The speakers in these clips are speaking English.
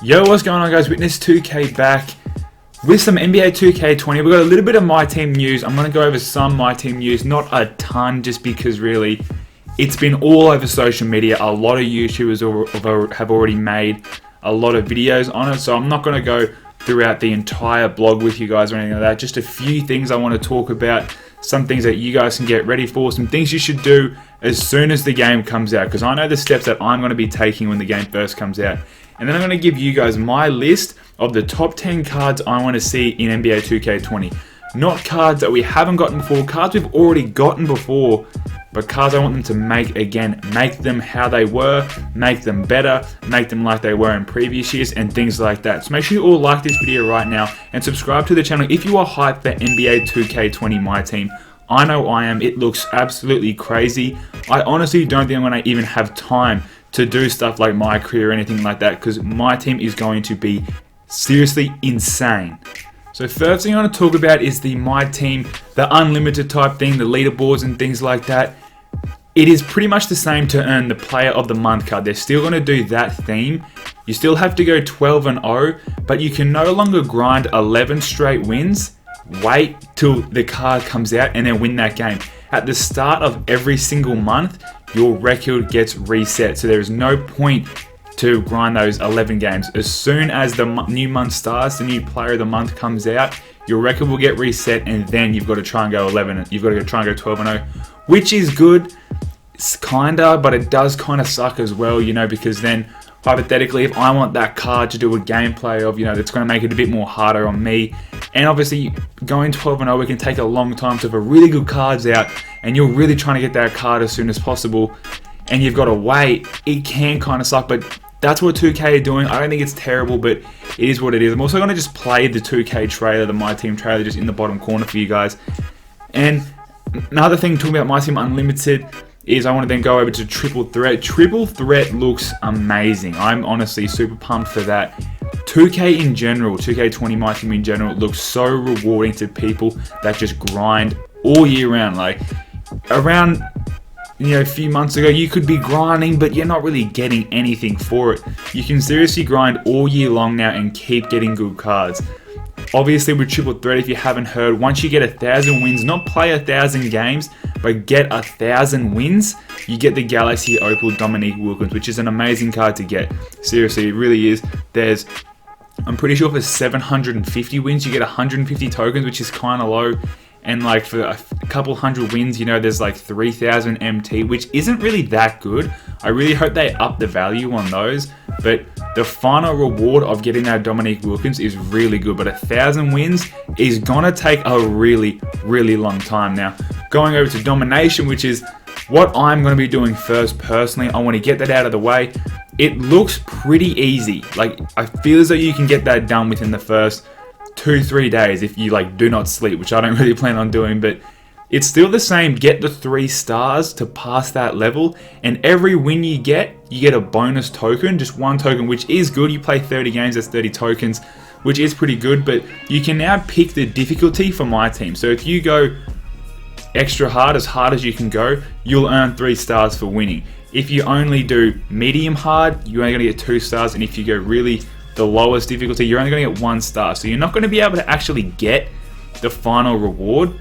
Yo, what's going on, guys? Witness 2K back with some NBA 2K20. We've got a little bit of my team news. I'm going to go over some my team news, not a ton, just because really it's been all over social media. A lot of YouTubers have already made a lot of videos on it, so I'm not going to go throughout the entire blog with you guys or anything like that. Just a few things I want to talk about, some things that you guys can get ready for, some things you should do as soon as the game comes out, because I know the steps that I'm going to be taking when the game first comes out. And then I'm going to give you guys my list of the top 10 cards I want to see in NBA 2K20. Not cards that we haven't gotten before, cards we've already gotten before, but cards I want them to make again. Make them how they were, make them better, make them like they were in previous years, and things like that. So make sure you all like this video right now and subscribe to the channel if you are hyped for NBA 2K20 My Team. I know I am. It looks absolutely crazy. I honestly don't think I'm going to even have time to do stuff like my career or anything like that, because my team is going to be seriously insane. So first thing I want to talk about is the my team, the unlimited type thing, the leaderboards and things like that. It is pretty much the same to earn the player of the month card. They're still going to do that theme. You still have to go 12-0, but you can no longer grind 11 straight wins. Wait till the card comes out and then win that game. At the start of every single month, your record gets reset. So there is no point to grind those 11 games. As soon as the new month starts, the new player of the month comes out, your record will get reset, and then you've got to try and go 11. You've got to try and go 12-0, which is good. It's kinda, but it does kind of suck as well, you know, because then hypothetically, if I want that card to do a gameplay of, you know, that's going to make it a bit more harder on me. And obviously, going 12-0, it can take a long time to have really good cards out, and you're really trying to get that card as soon as possible, and you've got to wait. It can kind of suck, but that's what 2K are doing. I don't think it's terrible, but it is what it is. I'm also going to just play the 2K trailer, the My Team trailer, just in the bottom corner for you guys. And another thing, talking about My Team Unlimited, is I want to then go over to Triple Threat. Triple Threat looks amazing. I'm honestly super pumped for that. 2K in general, 2K20 My Team in general, looks so rewarding to people that just grind all year round. Like, around, you know, a few months ago, you could be grinding, but you're not really getting anything for it. You can seriously grind all year long now and keep getting good cards. Obviously, with Triple Threat, if you haven't heard, once you get 1,000 wins, not play 1,000 games, but get 1,000 wins, you get the Galaxy Opal Dominique, which is an amazing card to get. Seriously, it really is. There's, I'm pretty sure for 750 wins, you get 150 tokens, which is kind of low. And like for a couple hundred wins, you know, there's like 3,000 MT, which isn't really that good. I really hope they up the value on those. But the final reward of getting that Dominique Wilkins is really good. But 1,000 wins is gonna take a really, really long time. Now, going over to Domination, which is what I'm gonna be doing first personally. I want to get that out of the way. It looks pretty easy. Like, I feel as though you can get that done within the first 2-3 days if you like do not sleep, which I don't really plan on doing, but it's still the same. Get the 3 stars to pass that level, and every win you get a bonus token, just 1 token, which is good. You play 30 games, that's 30 tokens, which is pretty good. But you can now pick the difficulty for my team. So if you go extra hard as you can go, you'll earn 3 stars for winning. If you only do medium hard, you're only going to get 2 stars, and if you go really the lowest difficulty, you're only going to get 1 star. So you're not going to be able to actually get the final reward.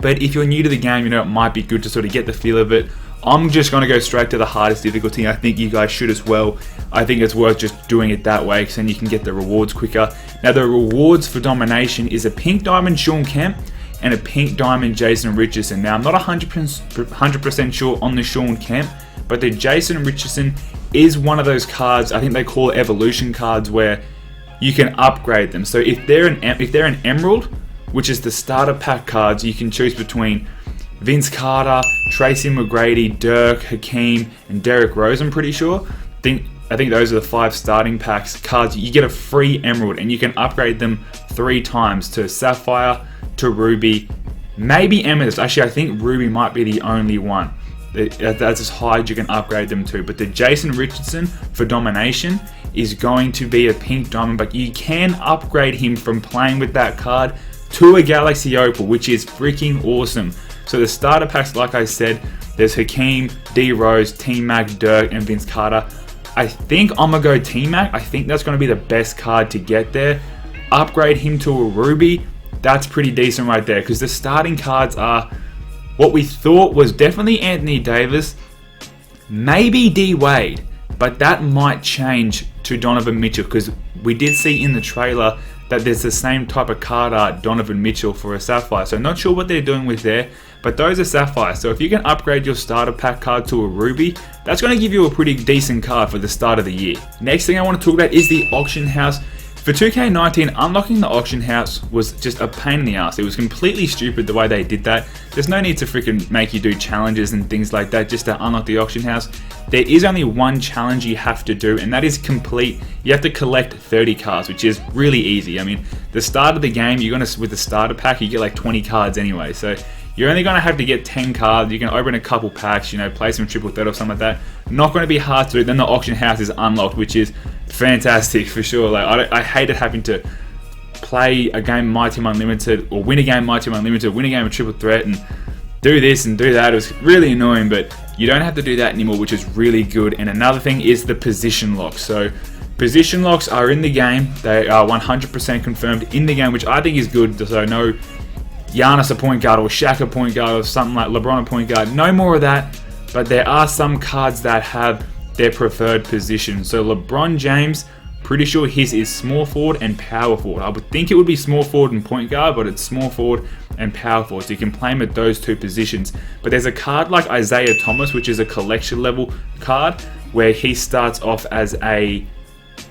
But if you're new to the game, you know, it might be good to sort of get the feel of it. I'm just going to go straight to the hardest difficulty. I think you guys should as well. I think it's worth just doing it that way, because then you can get the rewards quicker. Now, the rewards for Domination is a pink diamond Sean Kemp and a pink diamond Jason Richardson. Now, I'm not 100% sure on the Sean Kemp, but the Jason Richardson is one of those cards, I think they call it evolution cards, where you can upgrade them. So if they're an emerald, which is the starter pack cards, you can choose between Vince Carter, Tracy McGrady, Dirk, Hakeem, and Derrick Rose, I'm pretty sure. I think those are the 5 starting packs cards. You get a free emerald, and you can upgrade them 3 times to Sapphire, to Ruby, maybe Amethyst. Actually, I think Ruby might be the only one. That's as high as you can upgrade them to. But the Jason Richardson for Domination is going to be a pink diamond, but you can upgrade him from playing with that card to a Galaxy Opal, which is freaking awesome. So the starter packs, like I said, there's Hakeem, D Rose, T Mac, Dirk, and Vince Carter. I think I'm going to go T-Mac. I think that's going to be the best card to get there. Upgrade him to a Ruby. That's pretty decent right there, because the starting cards are what we thought was definitely Anthony Davis, maybe D Wade, but that might change to Donovan Mitchell, because we did see in the trailer that there's the same type of card art, Donovan Mitchell, for a Sapphire. So not sure what they're doing with there, but those are Sapphires. So if you can upgrade your starter pack card to a Ruby, that's going to give you a pretty decent card for the start of the year. Next thing I want to talk about is the auction house. For 2K19, unlocking the auction house was just a pain in the ass. It was completely stupid the way they did that. There's no need to freaking make you do challenges and things like that just to unlock the auction house. There is only one challenge you have to do, and that is complete. You have to collect 30 cards, which is really easy. I mean, the start of the game, with the starter pack, you get like 20 cards anyway. So you're only going to have to get 10 cards. You can open a couple packs, play some triple threat or something like that. Not going to be hard to do. Then the auction house is unlocked, which is fantastic for sure. Like I hated having to play a game of Myteam Unlimited, or win a game of Myteam Unlimited, win a game of triple threat, and do this and do that. It was really annoying, but you don't have to do that anymore, which is really good. And another thing is the position locks. So position locks are in the game. They are 100% confirmed in the game, which I think is good. So no Giannis a point guard, or Shaq a point guard, or something like LeBron a point guard. No more of that. But there are some cards that have their preferred position. So LeBron James, pretty sure his is small forward and power forward. I would think it would be small forward and point guard, but it's small forward and power forward. So you can play him at those two positions. But there's a card like Isaiah Thomas, which is a collection level card, where he starts off as a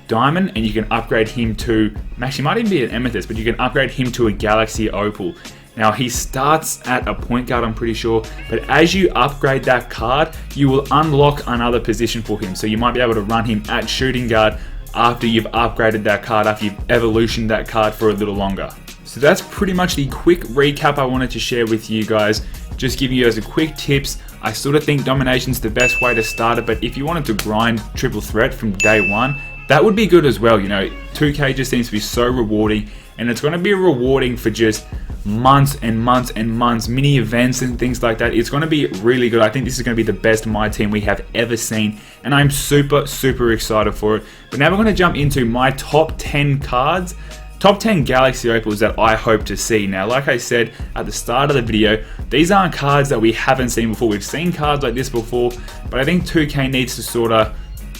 diamond, and you can upgrade him to, actually might even be an amethyst, but you can upgrade him to a Galaxy Opal. Now he starts at a point guard, I'm pretty sure, but as you upgrade that card, you will unlock another position for him. So you might be able to run him at shooting guard after you've upgraded that card, after you've evolutioned that card for a little longer. So that's pretty much the quick recap I wanted to share with you guys. Just giving you guys a quick tips. I sort of think Domination's the best way to start it, but if you wanted to grind triple threat from day one, that would be good as well. 2K just seems to be so rewarding, and it's going to be rewarding for just months and months and months, mini events and things like that. It's going to be really good. I think this is going to be the best Myteam we have ever seen, and I'm super excited for it. But now we're going to jump into my top 10 cards, top 10 Galaxy Opals that I hope to see. Now, like I said at the start of the video, these aren't cards that we haven't seen before. We've seen cards like this before, but I think 2K needs to sort of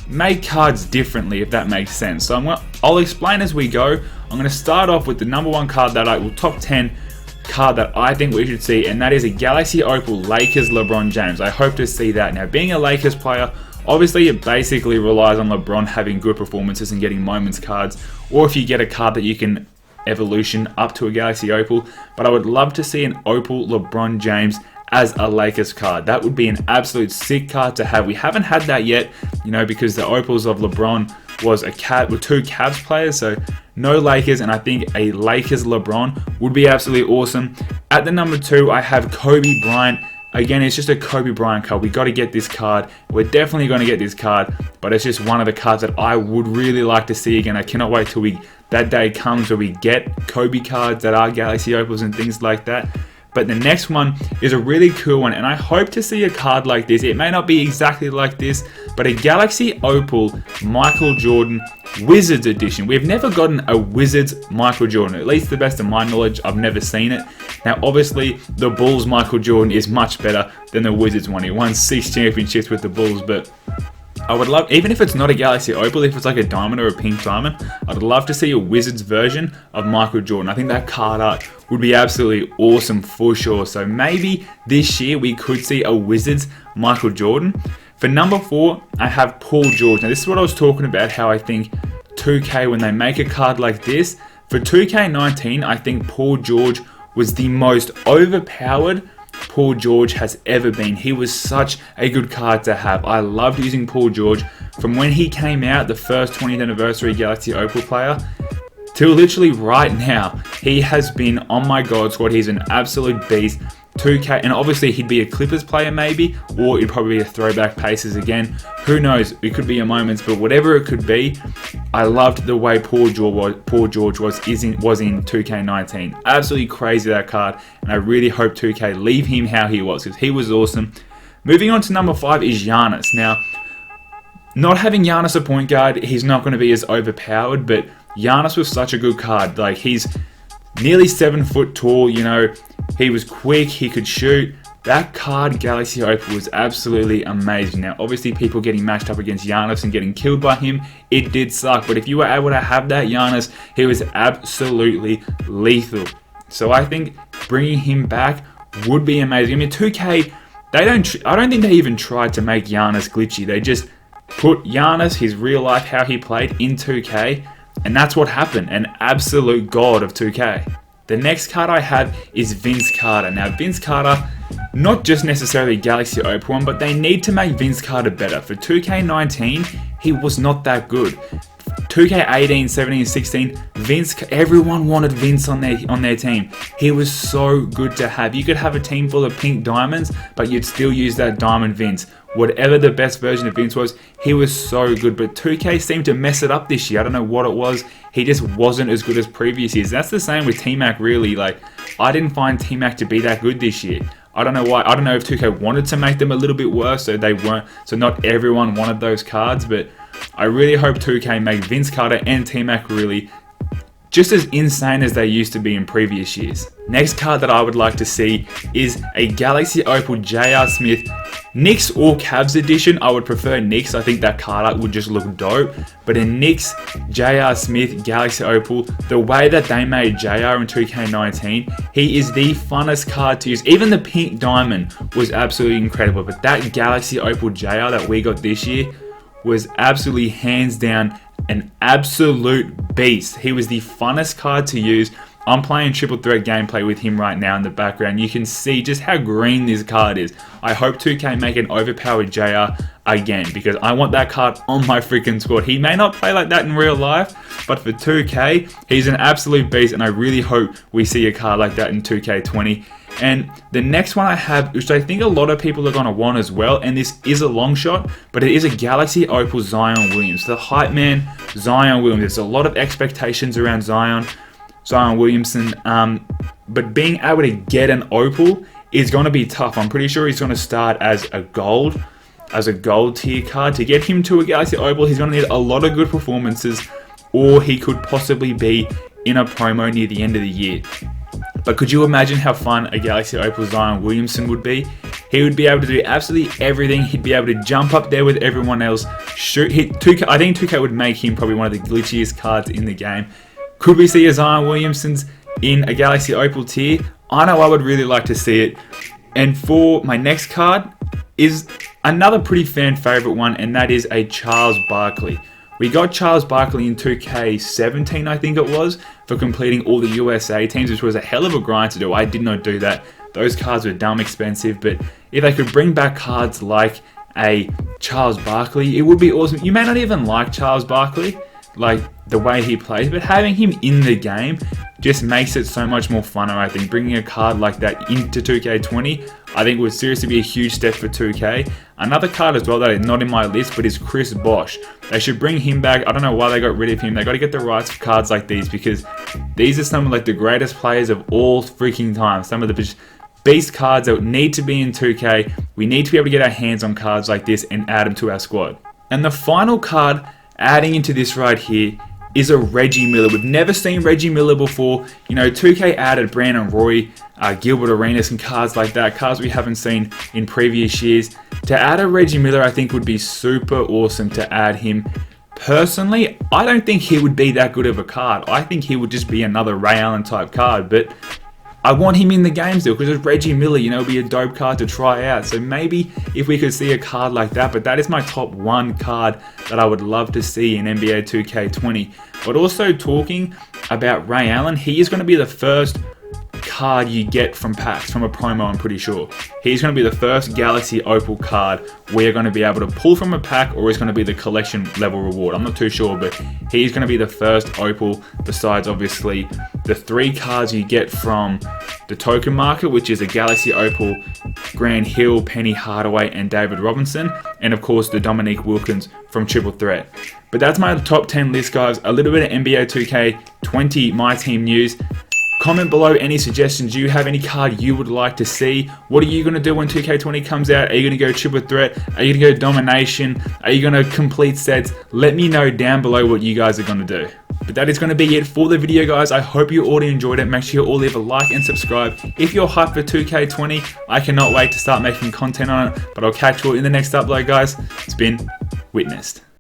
make cards differently, if that makes sense. So I'll explain as we go. I'm going to start off with the number one card top 10 card that I think we should see, and that is a Galaxy Opal Lakers LeBron James. I hope to see that. Now, being a Lakers player, obviously it basically relies on LeBron having good performances and getting moments cards, or if you get a card that you can evolution up to a Galaxy Opal. But I would love to see an Opal LeBron James as a Lakers card. That would be an absolute sick card to have. We haven't had that yet, because the Opals of LeBron was with two Cavs players, so no Lakers, and I think a Lakers LeBron would be absolutely awesome. At the number 2, I have Kobe Bryant. Again, it's just a Kobe Bryant card. We got to get this card. We're definitely going to get this card, but it's just one of the cards that I would really like to see again. I cannot wait till that day comes where we get Kobe cards that are Galaxy Opals and things like that. But the next one is a really cool one, and I hope to see a card like this. It may not be exactly like this, but a Galaxy Opal Michael Jordan Wizards edition. We've never gotten a Wizards Michael Jordan, at least to the best of my knowledge. I've never seen it. Now, obviously, the Bulls Michael Jordan is much better than the Wizards one. He won 6 championships with the Bulls, but I would love, even if it's not a Galaxy Opal, if it's like a diamond or a pink diamond, I'd love to see a Wizards version of Michael Jordan. I think that card art would be absolutely awesome for sure. So maybe this year we could see a Wizards Michael Jordan. For number 4, I have Paul George. Now this is what I was talking about, how I think 2K, when they make a card like this, for 2K19, I think Paul George was the most overpowered Paul George has ever been. He was such a good card to have. I loved using Paul George from when he came out, the first 20th anniversary Galaxy Opal player, till literally right now. He has been on my God squad. He's an absolute beast. 2K, and obviously he'd be a Clippers player maybe, or it'd probably be a throwback Pacers again. Who knows? It could be a moments, but whatever it could be, I loved the way Paul George was in 2K19. Absolutely crazy, that card, and I really hope 2K leave him how he was, because he was awesome. Moving on to number 5 is Giannis. Now, Not having Giannis a point guard, he's not going to be as overpowered, but Giannis was such a good card. Like, he's nearly 7 foot tall, you know, he was quick, he could shoot. That card, Galaxy Opal, was absolutely amazing. Now, obviously, people getting matched up against Giannis and getting killed by him, it did suck. But if you were able to have that Giannis, he was absolutely lethal. So I think bringing him back would be amazing. I mean, 2K, I don't think they even tried to make Giannis glitchy. They just put Giannis, his real life, how he played, in 2K, and that's what happened. An absolute god of 2K. The next card I have is Vince Carter. Now, Vince Carter, not just necessarily Galaxy Opal one, but they need to make Vince Carter better. For 2K19, he was not that good. 2K18, 17, 16, Vince, everyone wanted Vince on their team. He was so good to have. You could have a team full of pink diamonds, but you'd still use that diamond Vince. Whatever the best version of Vince was, he was so good. But 2K seemed to mess it up this year. I don't know what it was. He just wasn't as good as previous years. That's the same with T-Mac, really. Like, I didn't find T-Mac to be that good this year. I don't know why. I don't know if 2K wanted to make them a little bit worse, so they weren't. So not everyone wanted those cards, but I really hope 2K make Vince Carter and T-Mac really just as insane as they used to be in previous years. Next card that I would like to see is a Galaxy Opal JR Smith Knicks or Cavs edition. I would prefer Knicks. I think that card art would just look dope. But a Knicks JR Smith Galaxy Opal, the way that they made JR in 2K19, he is the funnest card to use. Even the pink diamond was absolutely incredible. But that Galaxy Opal JR that we got this year was absolutely hands down an absolute beast. He was the funnest card to use. I'm playing triple threat gameplay with him right now in the background. You can see just how green this card is. I hope 2K make an overpowered JR again, because I want that card on my freaking squad. He may not play like that in real life, but for 2K, he's an absolute beast, and I really hope we see a card like that in 2K20. And the next one I have, which I think a lot of people are going to want as well, and this is a long shot, but it is a Galaxy Opal Zion Williams. The hype man, Zion Williams. There's a lot of expectations around Zion Williamson, but being able to get an Opal is going to be tough. I'm pretty sure he's going to start as a gold tier card. To get him to a Galaxy Opal, he's going to need a lot of good performances, or he could possibly be in a promo near the end of the year. But could you imagine how fun a Galaxy Opal Zion Williamson would be? He would be able to do absolutely everything. He'd be able to jump up there with everyone else, shoot, hit 2K. I think 2K would make him probably one of the glitchiest cards in the game. Could we see a Zion Williamson's in a Galaxy Opal tier? I know I would really like to see it. And for my next card is another pretty fan favorite one, and that is a Charles Barkley. We got Charles Barkley in 2K17, I think it was, for completing all the USA teams, which was a hell of a grind to do. I did not do that. Those cards were dumb expensive, but if they could bring back cards like a Charles Barkley, it would be awesome. You may not even like Charles Barkley, like the way he plays, but having him in the game just makes it so much more funner. I think bringing a card like that into 2K20, I think would seriously be a huge step for 2K. Another card as well that is not in my list, but is Chris Bosh. They should bring him back. I don't know why they got rid of him. They got to get the rights for cards like these, because these are some of like the greatest players of all freaking time. Some of the beast cards that need to be in 2K. We need to be able to get our hands on cards like this and add them to our squad. And the final card adding into this right here is a Reggie Miller. We've never seen Reggie Miller before. You know, 2K added Brandon Roy, Gilbert Arenas, and cards like that, cards we haven't seen in previous years. To add a Reggie Miller, I think would be super awesome to add him. Personally, I don't think he would be that good of a card. I think he would just be another Ray Allen type card, but I want him in the game still, because it's Reggie Miller, you know, it'd be a dope card to try out. So maybe if we could see a card like that, but that is my top one card that I would love to see in NBA 2K20. But also talking about Ray Allen, he is going to be the first card you get from packs, from a promo, I'm pretty sure. He's going to be the first Galaxy Opal card we're going to be able to pull from a pack, or is going to be the collection level reward. I'm not too sure, but he's going to be the first Opal, besides obviously the 3 cards you get from the token market, which is a Galaxy Opal, Grant Hill, Penny Hardaway, and David Robinson, and of course the Dominique Wilkins from Triple Threat. But that's my top 10 list, guys. A little bit of NBA 2K20 My Team news. Comment below any suggestions you have, any card you would like to see. What are you going to do when 2K20 comes out? Are you going to go triple threat? Are you going to go domination? Are you going to complete sets? Let me know down below what you guys are going to do. But that is going to be it for the video, guys. I hope you all enjoyed it. Make sure you all leave a like and subscribe. If you're hyped for 2K20, I cannot wait to start making content on it. But I'll catch you all in the next upload, guys. It's been witnessed.